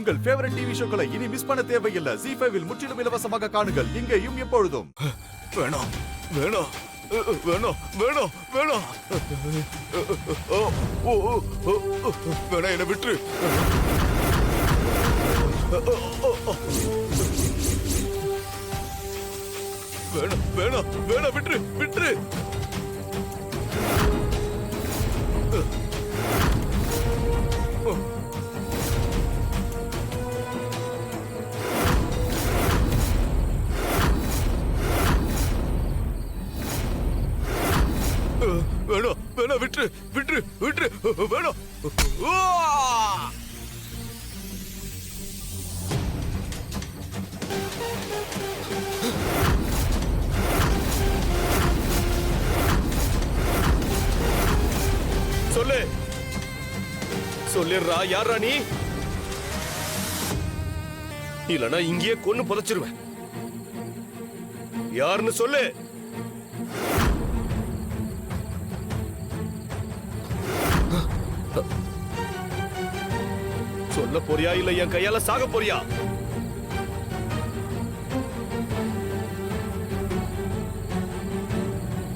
உங்கள் favourite TV ஷோக்களை இனி miss பண்ண தேவையில்லை. ZEE5 இல் முற்றிலும் இலவசமாக காணுங்கள். இங்கேயும் எப்பொழுதும். வேணாம் வேணாம் வேணாம் வேணாம் வேணாம் வேணாம், என்ன விட்டுரு. வேணாம் வேணாம் வேணாம், விட்டுரு விட்டுரு. வேணாம் வேணாம், விட்டுரு விட்டுரு விட்டுரு, வேணாம். சொல்லு, சொல்லிடுறா, யாரா நீ? இல்லனா இங்கேயே கொன்னு புதைச்சிருவேன். யாருன்னு சொல்லு. சொல்ல போறியா இல்ல என் கையால சாக போறியா?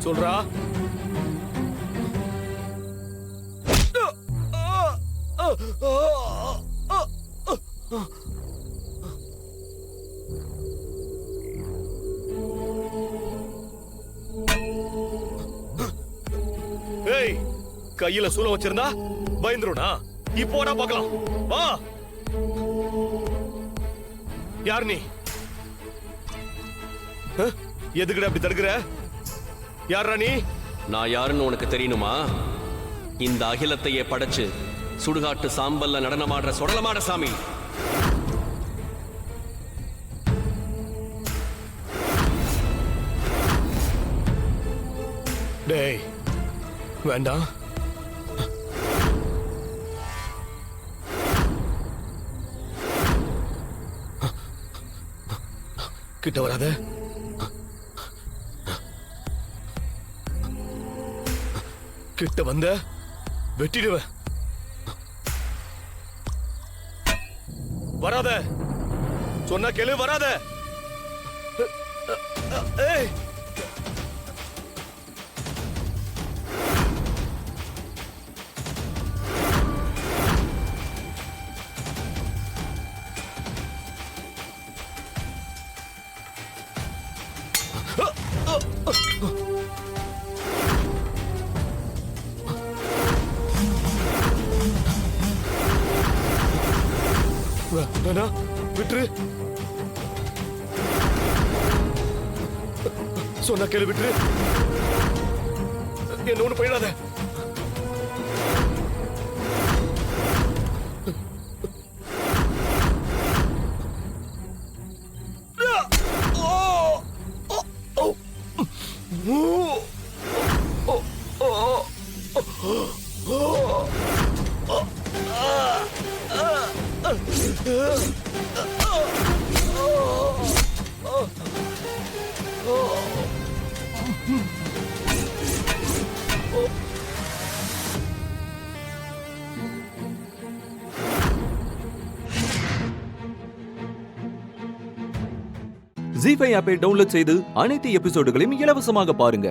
சொல்றா. ஏய், கையில சூலம் வச்சிருந்தா பயந்துருனா? இப்போடா பார்க்கலாம், வா. யார் நீ? எதுக்குடா அப்படி தடுக்கிற? யாரா நீ? நான் யாருன்னு உனக்கு தெரியணுமா? இந்த அகிலத்தையே படைச்சு சுடுகாட்டு சாம்பல்ல நடனமாடுற சொடலமாட சாமி. டேய், வேண்டாம். கிட்ட வராத. கிட்ட வந்த வெட்டிடுவேன். வராத சொன்னா கேளு, வராத. ஏய், விட்டுரு. சொன்னா கேளு, விட்டுரு. என்ன ஒண்ணு போயிடாத. ZEE5 ஆப்பை டவுன்லோட் செய்து அனைத்து எபிசோடுகளையும் இலவசமாக பாருங்க.